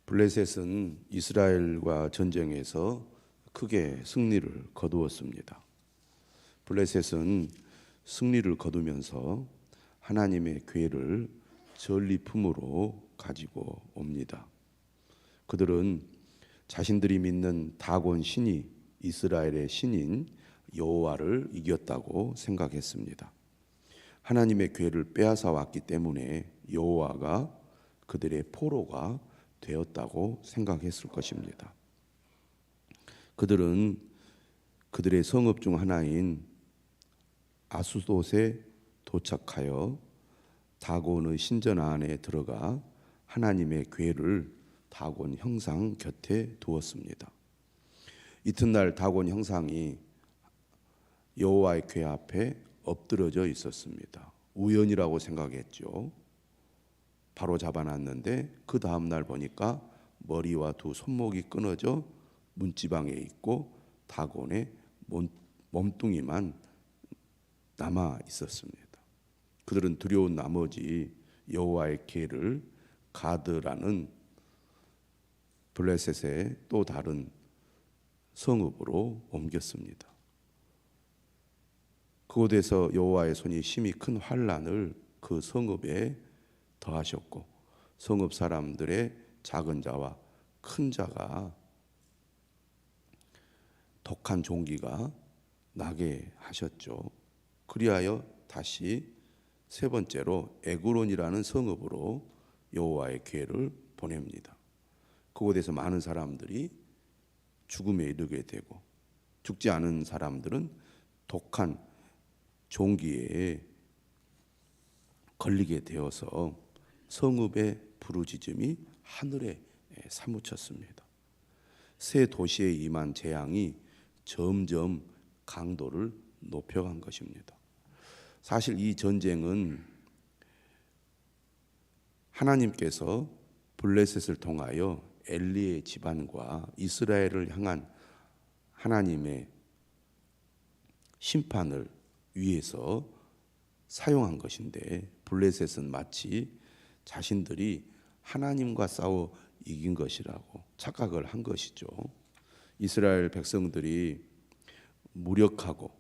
블레셋은 이스라엘과 전쟁에서 크게 승리를 거두었습니다. 블레셋은 승리를 거두면서 하나님의 궤를 전리품으로 가지고 옵니다. 그들은 자신들이 믿는 다곤 신이 이스라엘의 신인 여호와를 이겼다고 생각했습니다. 하나님의 궤를 빼앗아 왔기 때문에 여호와가 그들의 포로가 되었다고 생각했을 것입니다. 그들은 그들의 성읍 중 하나인 아수돗에 도착하여 다곤의 신전 안에 들어가 하나님의 궤를 다곤 형상 곁에 두었습니다. 이튿날 다곤 형상이 여호와의 궤 앞에 엎드러져 있었습니다. 우연이라고 생각했죠. 바로 잡아놨는데 그 다음날 보니까 머리와 두 손목이 끊어져 문지방에 있고 다곤의 몸뚱이만 남아 있었습니다. 그들은 두려운 나머지 여호와의 궤를 가드라는 블레셋의 또 다른 성읍으로 옮겼습니다. 그곳에서 여호와의 손이 심히 큰 환난을 그 성읍에 더하셨고 성읍 사람들의 작은 자와 큰 자가 독한 종기가 나게 하셨죠. 그리하여 다시 세 번째로 에그론이라는 성읍으로 여호와의 궤를 보냅니다. 그곳에서 많은 사람들이 죽음에 이르게 되고 죽지 않은 사람들은 독한 종기에 걸리게 되어서 성읍의 부르짖음이 하늘에 사무쳤습니다. 새 도시에 임한 재앙이 점점 강도를 높여간 것입니다. 사실 이 전쟁은 하나님께서 블레셋을 통하여 엘리의 집안과 이스라엘을 향한 하나님의 심판을 위해서 사용한 것인데 블레셋은 마치 자신들이 하나님과 싸워 이긴 것이라고 착각을 한 것이죠. 이스라엘 백성들이 무력하고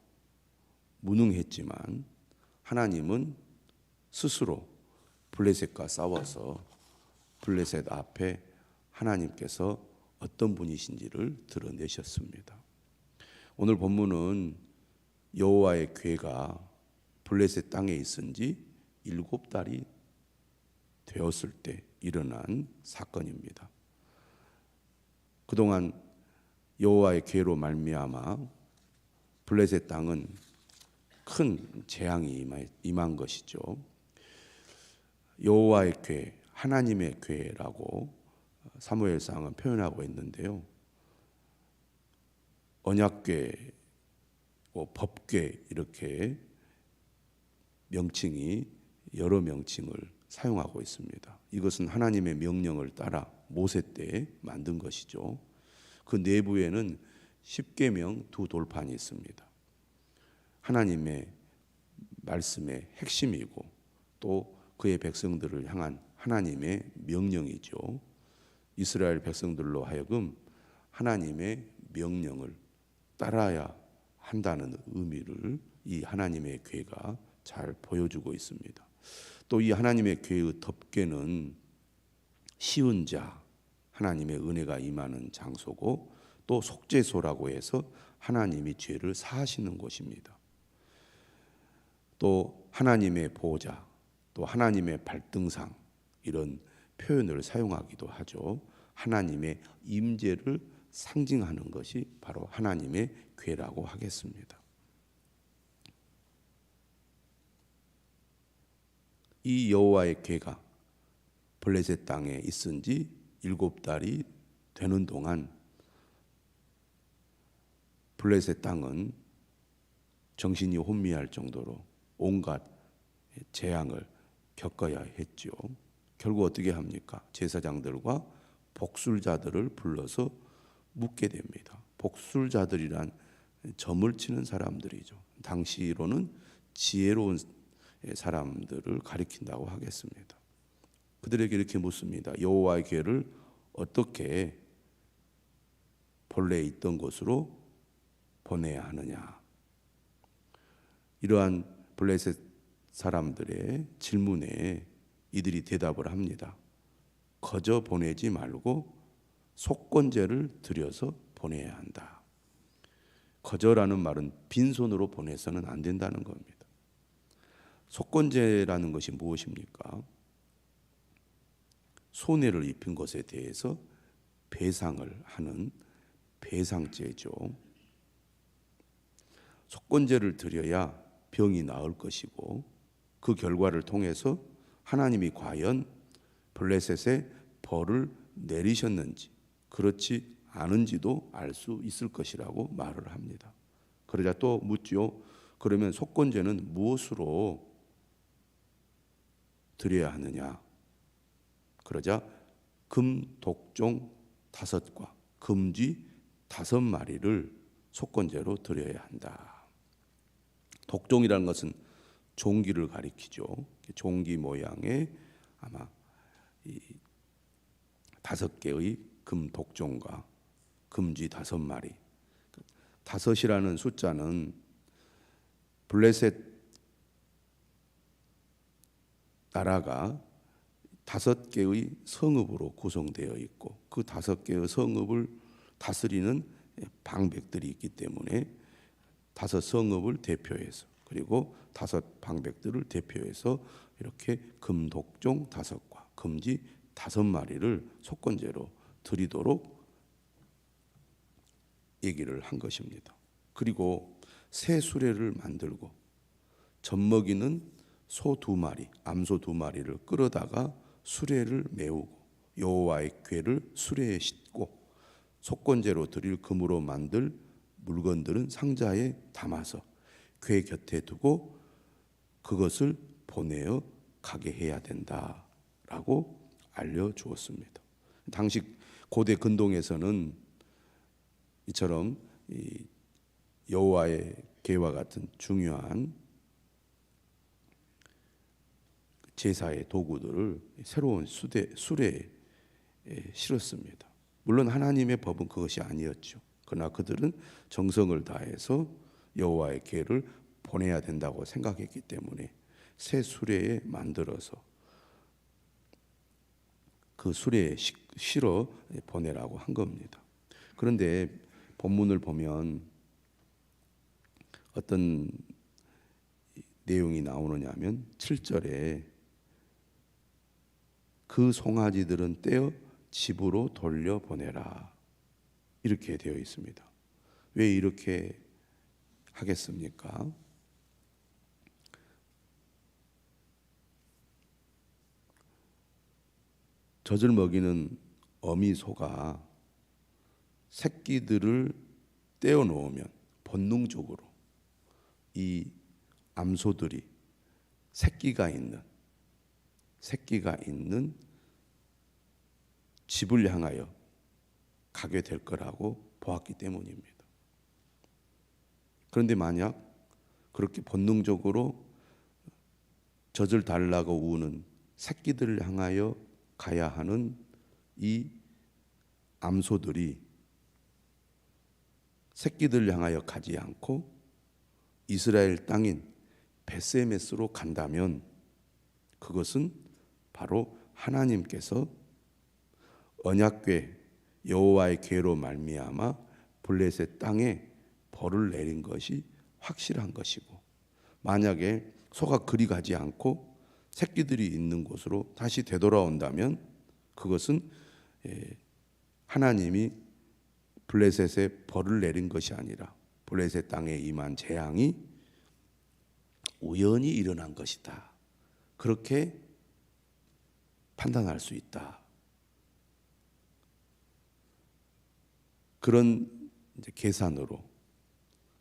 무능했지만 하나님은 스스로 블레셋과 싸워서 블레셋 앞에 하나님께서 어떤 분이신지를 드러내셨습니다. 오늘 본문은 여호와의 궤가 블레셋 땅에 있은 지 7달이 되었을 때 일어난 사건입니다. 그동안 여호와의 궤로 말미암아 블레셋 땅은 큰 재앙이 임한 것이죠. 여호와의 궤, 하나님의 궤라고 사무엘상은 표현하고 있는데요. 언약궤, 법궤 이렇게 명칭이 여러 명칭을 사용하고 있습니다. 이것은 하나님의 명령을 따라 모세 때 만든 것이죠. 그 내부에는 십계명 두 돌판이 있습니다. 하나님의 말씀의 핵심이고 또 그의 백성들을 향한 하나님의 명령이죠. 이스라엘 백성들로 하여금 하나님의 명령을 따라야 한다는 의미를 이 하나님의 궤가 잘 보여주고 있습니다. 또 이 하나님의 궤의 덮개는 시은 자, 하나님의 은혜가 임하는 장소고 또 속죄소라고 해서 하나님이 죄를 사하시는 곳입니다. 또 하나님의 보좌, 또 하나님의 발등상 이런 표현을 사용하기도 하죠. 하나님의 임재를 상징하는 것이 바로 하나님의 궤라고 하겠습니다. 이 여호와의 궤가 블레셋 땅에 있은 지 7달이 되는 동안 블레셋 땅은 정신이 혼미할 정도로 온갖 재앙을 겪어야 했죠. 결국 어떻게 합니까? 제사장들과 복술자들을 불러서 묻게 됩니다. 복술자들이란 점을 치는 사람들이죠. 당시로는 지혜로운 사람들을 가리킨다고 하겠습니다. 그들에게 이렇게 묻습니다. 여호와의 궤를 어떻게 본래 있던 곳으로 보내야 하느냐. 이러한 블레셋 사람들의 질문에 이들이 대답을 합니다. 거저 보내지 말고 속건제를 드려서 보내야 한다. 거저라는 말은 빈손으로 보내서는 안 된다는 겁니다. 속건제라는 것이 무엇입니까? 손해를 입힌 것에 대해서 배상을 하는 배상제죠. 속건제를 드려야 병이 나을 것이고 그 결과를 통해서 하나님이 과연 블레셋에 벌을 내리셨는지 그렇지 않은지도 알 수 있을 것이라고 말을 합니다. 그러자 또 묻지요. 그러면 속건제는 무엇으로 드려야 하느냐? 그러자 금, 독종 5과 금쥐 5마리를 속건제로 드려야 한다. 독종이라는 것은 종기를 가리키죠. 종기 모양의 아마 이 5개의 금 독종과 금쥐 5마리. 5이라는 숫자는 블레셋 나라가 5개의 성읍으로 구성되어 있고 그 5개의 성읍을 다스리는 방백들이 있기 때문에 5 성읍을 대표해서 그리고 5 방백들을 대표해서 이렇게 금독종 5과 금쥐 5마리를 속건제로 드리도록 얘기를 한 것입니다. 그리고 새 수레를 만들고 젖먹이는 소 2마리, 암소 2마리를 끌어다가 수레를 메우고 여호와의 궤를 수레에 싣고 속건제로 드릴 금으로 만들 물건들은 상자에 담아서 궤 곁에 두고 그것을 보내어 가게 해야 된다라고 알려주었습니다. 당시 고대 근동에서는 이처럼 이 여호와의 궤와 같은 중요한 제사의 도구들을 새로운 수레에 실었습니다. 물론 하나님의 법은 그것이 아니었죠. 그러나 그들은 정성을 다해서 여호와의 궤를 보내야 된다고 생각했기 때문에 새 수레에 만들어서 그 수레에 실어 보내라고 한 겁니다. 그런데 본문을 보면 어떤 내용이 나오느냐 하면 7절에 그 송아지들은 떼어 집으로 돌려보내라 이렇게 되어 있습니다. 왜 이렇게 하겠습니까? 젖을 먹이는 어미 소가 새끼들을 떼어 놓으면 본능적으로 이 암소들이 새끼가 있는 집을 향하여 가게 될 거라고 보았기 때문입니다. 그런데 만약 그렇게 본능적으로 젖을 달라고 우는 새끼들을 향하여 가야 하는 이 암소들이 새끼들을 향하여 가지 않고 이스라엘 땅인 베스메스로 간다면 그것은 바로 하나님께서 언약궤 여호와의 궤로 말미암아 블레셋 땅에 벌을 내린 것이 확실한 것이고, 만약에 소가 그리 가지 않고 새끼들이 있는 곳으로 다시 되돌아온다면 그것은 하나님이 블레셋에 벌을 내린 것이 아니라 블레셋 땅에 임한 재앙이 우연히 일어난 것이다. 그렇게 판단할 수 있다. 그런 계산으로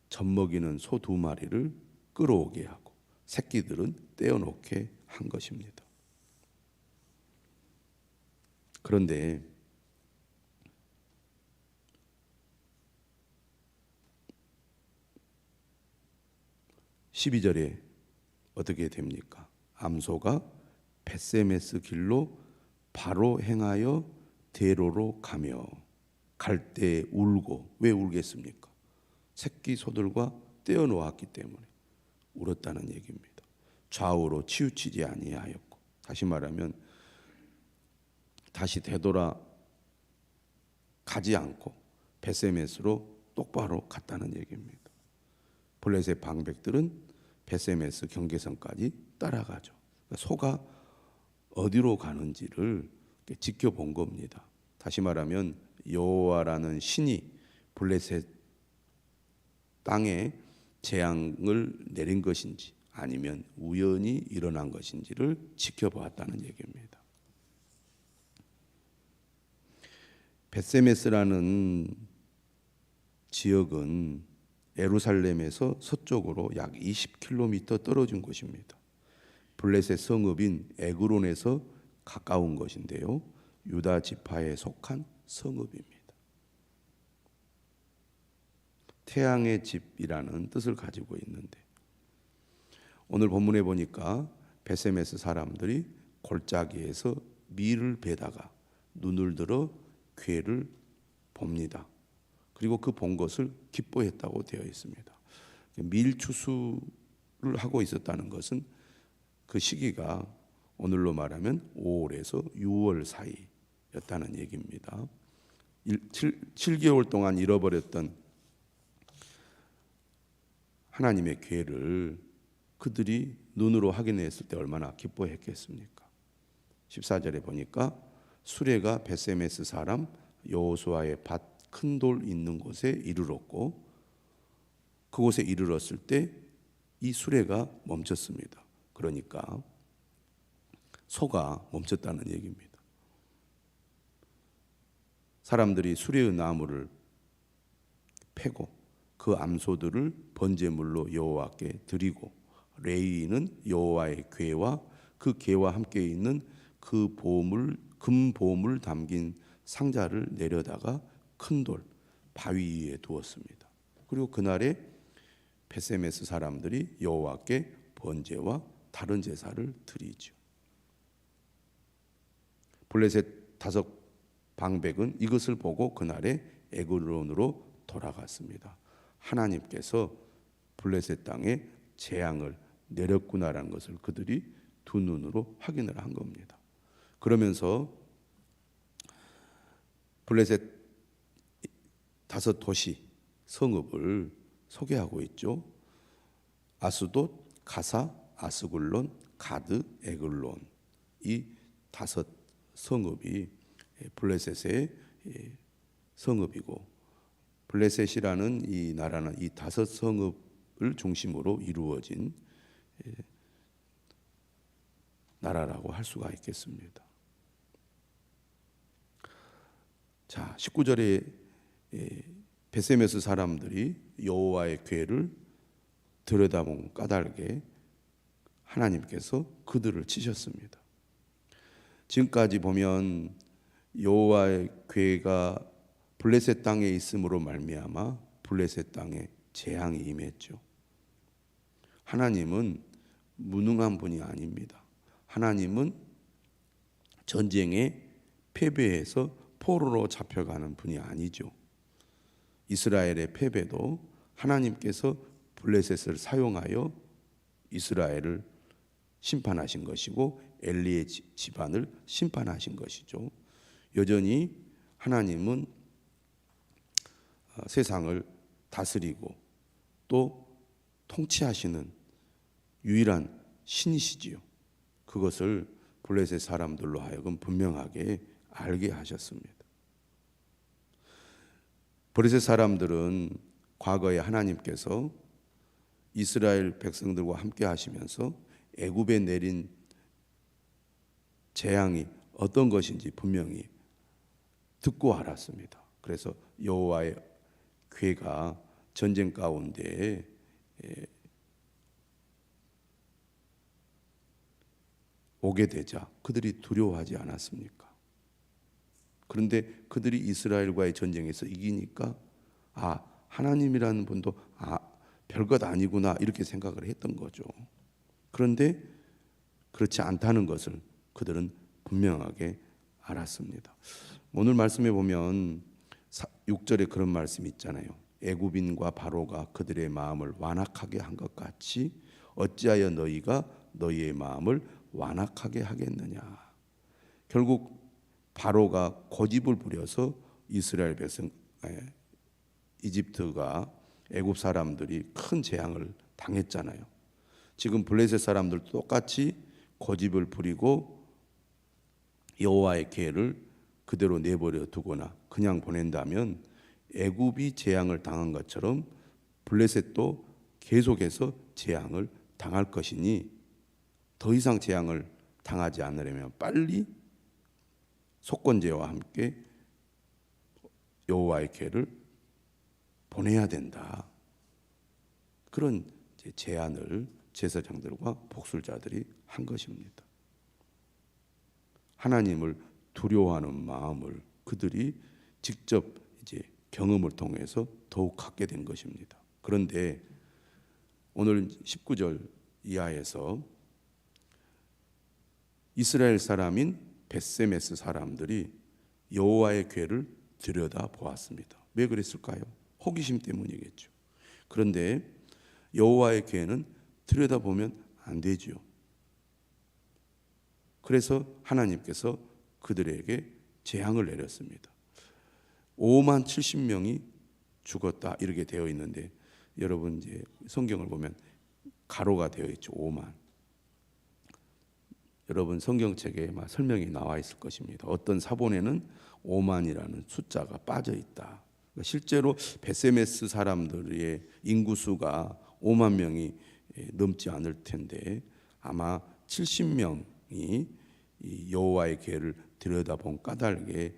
젖먹이는 소 2마리를 끌어오게 하고 새끼들은 떼어놓게 한 것입니다. 그런데 12절에 어떻게 됩니까? 암소가 베세메스 길로 바로 행하여 대로로 가며 갈 때 울고. 왜 울겠습니까? 새끼 소들과 떼어놓았기 때문에 울었다는 얘기입니다. 좌우로 치우치지 아니하였고, 다시 말하면 다시 되돌아 가지 않고 베세메스로 똑바로 갔다는 얘기입니다. 블레셋 방백들은 베세메스 경계선까지 따라가죠. 소가 어디로 가는지를 지켜본 겁니다. 다시 말하면 여호와라는 신이 블레셋 땅에 재앙을 내린 것인지 아니면 우연히 일어난 것인지를 지켜보았다는 얘기입니다. 베세메스라는 지역은 예루살렘에서 서쪽으로 약 20km 떨어진 곳입니다. 블레셋 성읍인 에그론에서 가까운 것인데요, 유다 지파에 속한 성읍입니다. 태양의 집이라는 뜻을 가지고 있는데, 오늘 본문에 보니까 베세메스 사람들이 골짜기에서 밀을 베다가 눈을 들어 괴를 봅니다. 그리고 그 본 것을 기뻐했다고 되어 있습니다. 밀 추수를 하고 있었다는 것은 그 시기가 오늘로 말하면 5월에서 6월 사이였다는 얘기입니다. 7개월 동안 잃어버렸던 하나님의 괴를 그들이 눈으로 확인했을 때 얼마나 기뻐했겠습니까? 14절에 보니까 수레가 베세메스 사람 여호수아의 밭 큰 돌 있는 곳에 이르렀고, 그곳에 이르렀을 때 이 수레가 멈췄습니다. 그러니까 소가 멈췄다는 얘기입니다. 사람들이 수레의 나무를 패고 그 암소들을 번제물로 여호와께 드리고, 레위인은 여호와의 궤와 그 궤와 함께 있는 그 보물, 금 보물 담긴 상자를 내려다가 큰 돌 바위 위에 두었습니다. 그리고 그날에 베세메스 사람들이 여호와께 번제와 다른 제사를 드리죠. 블레셋 5 방백은 이것을 보고 그날에 에그론으로 돌아갔습니다. 하나님께서 블레셋 땅에 재앙을 내렸구나라는 것을 그들이 두 눈으로 확인을 한 겁니다. 그러면서 블레셋 5 도시 성읍을 소개하고 있죠. 아스돗, 가사, 아스글론, 가드, 에글론, 이 5 성읍이 블레셋의 성읍이고, 블레셋이라는 이 나라는 이 5 성읍을 중심으로 이루어진 나라라고 할 수가 있겠습니다. 자, 19절에 베세메스 사람들이 여호와의 궤를 들여다본 까닭에 하나님께서 그들을 치셨습니다. 지금까지 보면 여호와의 궤가 블레셋 땅에 있음으로 말미암아 블레셋 땅에 재앙이 임했죠. 하나님은 무능한 분이 아닙니다. 하나님은 전쟁에 패배해서 포로로 잡혀가는 분이 아니죠. 이스라엘의 패배도 하나님께서 블레셋을 사용하여 이스라엘을 심판하신 것이고 엘리의 집안을 심판하신 것이죠. 여전히 하나님은 세상을 다스리고 또 통치하시는 유일한 신이시지요. 그것을 블레셋 사람들로 하여금 분명하게 알게 하셨습니다. 블레셋 사람들은 과거에 하나님께서 이스라엘 백성들과 함께 하시면서 애굽에 내린 재앙이 어떤 것인지 분명히 듣고 알았습니다. 그래서 여호와의 궤가 전쟁 가운데 오게 되자 그들이 두려워하지 않았습니까? 그런데 그들이 이스라엘과의 전쟁에서 이기니까 하나님이라는 분도 별것 아니구나 이렇게 생각을 했던 거죠. 그런데 그렇지 않다는 것을 그들은 분명하게 알았습니다. 오늘 말씀에 보면 6절에 그런 말씀이 있잖아요. 애굽인과 바로가 그들의 마음을 완악하게 한 것 같이 어찌하여 너희가 너희의 마음을 완악하게 하겠느냐. 결국 바로가 고집을 부려서 이스라엘 백성, 이집트가 애굽 사람들이 큰 재앙을 당했잖아요. 지금 블레셋 사람들도 똑같이 고집을 부리고 여호와의 계를 그대로 내버려 두거나 그냥 보낸다면 애굽이 재앙을 당한 것처럼 블레셋도 계속해서 재앙을 당할 것이니 더 이상 재앙을 당하지 않으려면 빨리 속건제와 함께 여호와의 계를 보내야 된다. 그런 제안을 제사장들과 복술자들이 한 것입니다. 하나님을 두려워하는 마음을 그들이 직접 경험을 통해서 더욱 갖게 된 것입니다. 그런데 오늘 19절 이하에서 이스라엘 사람인 벳세메스 사람들이 여호와의 궤를 들여다 보았습니다. 왜 그랬을까요? 호기심 때문이겠죠. 그런데 여호와의 궤는 들여다보면 안 되죠. 그래서 하나님께서 그들에게 재앙을 내렸습니다. 5만 70명이 죽었다 이렇게 되어 있는데 여러분 이제 성경을 보면 가로가 되어 있죠. 5만. 여러분 성경책에 설명이 나와 있을 것입니다. 어떤 사본에는 5만이라는 숫자가 빠져 있다. 실제로 벳세메스 사람들의 인구수가 5만 명이 넘지 않을 텐데 아마 70명이 여호와의 궤를 들여다본 까닭에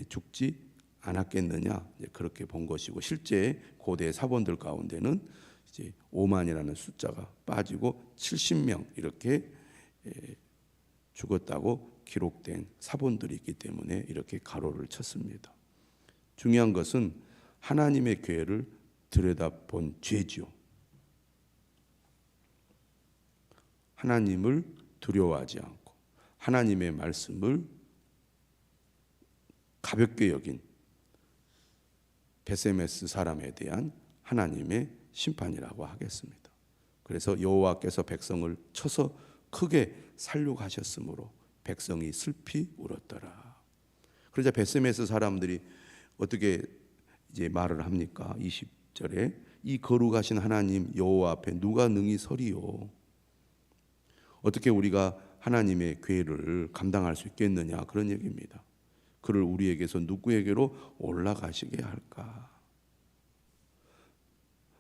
죽지 않았겠느냐 그렇게 본 것이고 실제 고대 사본들 가운데는 이제 5만이라는 숫자가 빠지고 70명 이렇게 죽었다고 기록된 사본들이 있기 때문에 이렇게 가로를 쳤습니다. 중요한 것은 하나님의 궤를 들여다본 죄지요. 하나님을 두려워하지 않고 하나님의 말씀을 가볍게 여긴 벳세메스 사람에 대한 하나님의 심판이라고 하겠습니다. 그래서 여호와께서 백성을 쳐서 크게 살육하셨으므로 백성이 슬피 울었더라. 그러자 벳세메스 사람들이 어떻게 이제 말을 합니까? 20절에 이 거룩하신 하나님 여호와 앞에 누가 능히 서리요? 어떻게 우리가 하나님의 궤를 감당할 수 있겠느냐 그런 얘기입니다. 그를 우리에게서 누구에게로 올라가시게 할까?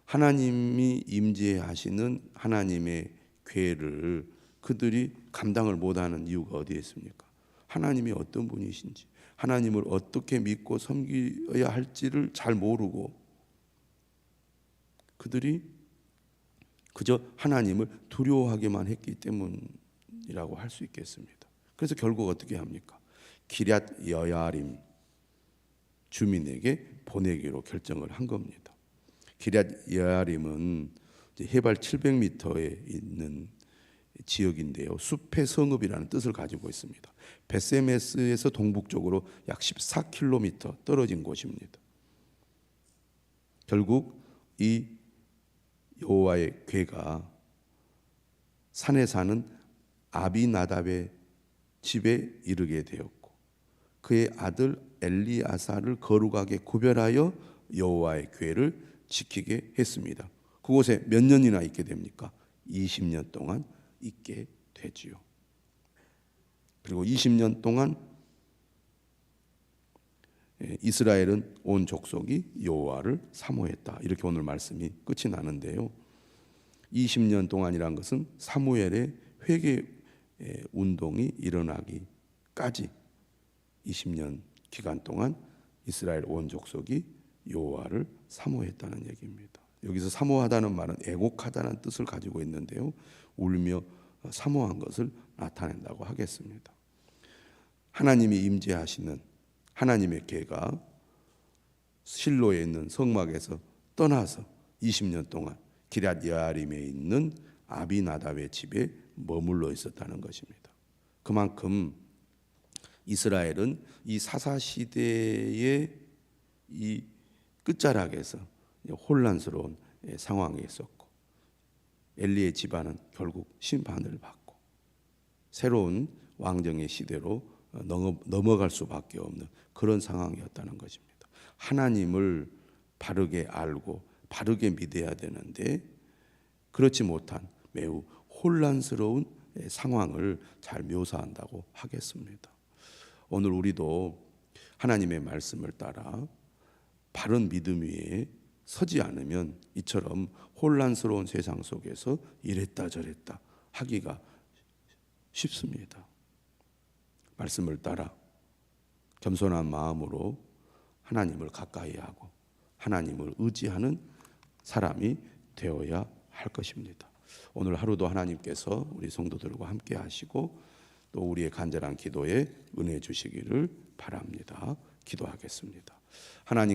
하나님이 임재하시는 하나님의 궤를 그들이 감당을 못하는 이유가 어디에 있습니까? 하나님이 어떤 분이신지 하나님을 어떻게 믿고 섬겨야 할지를 잘 모르고 그들이 그저 하나님을 두려워하기만 했기 때문이라고 할 수 있겠습니다. 그래서 결국 어떻게 합니까? 기럇 여야림 주민에게 보내기로 결정을 한 겁니다. 기럇 여야림은 해발 700m에 있는 지역인데요. 숲의 성읍이라는 뜻을 가지고 있습니다. 벳세메스에서 동북쪽으로 약 14km 떨어진 곳입니다. 결국 이 여호와의 궤가 산에 사는 아비나답의 집에 이르게 되었고 그의 아들 엘리아사를 거룩하게 구별하여 여호와의 궤를 지키게 했습니다. 그곳에 몇 년이나 있게 됩니까? 20년 동안 있게 되지요. 그리고 20년 동안 이스라엘은 온 족속이 여호와를 사모했다. 이렇게 오늘 말씀이 끝이 나는데요. 20년 동안이란 것은 사무엘의 회개 운동이 일어나기까지 20년 기간 동안 이스라엘 온 족속이 여호와를 사모했다는 얘기입니다. 여기서 사모하다는 말은 애곡하다는 뜻을 가지고 있는데요. 울며 사모한 것을 나타낸다고 하겠습니다. 하나님이 임재하시는 하나님의 궤가 실로에 있는 성막에서 떠나서 20년 동안 기럇 여아림에 있는 아비나답의 집에 머물러 있었다는 것입니다. 그만큼 이스라엘은 이 사사 시대의 이 끝자락에서 혼란스러운 상황에 있었고, 엘리의 집안은 결국 심판을 받고 새로운 왕정의 시대로 넘어갈 수밖에 없는 그런 상황이었다는 것입니다. 하나님을 바르게 알고 바르게 믿어야 되는데 그렇지 못한 매우 혼란스러운 상황을 잘 묘사한다고 하겠습니다. 오늘 우리도 하나님의 말씀을 따라 바른 믿음 위에 서지 않으면 이처럼 혼란스러운 세상 속에서 이랬다 저랬다 하기가 쉽습니다. 말씀을 따라 겸손한 마음으로 하나님을 가까이 하고 하나님을 의지하는 사람이 되어야 할 것입니다. 오늘 하루도 하나님께서 우리 성도들과 함께 하시고 또 우리의 간절한 기도에 은혜 주시기를 바랍니다. 기도하겠습니다. 하나님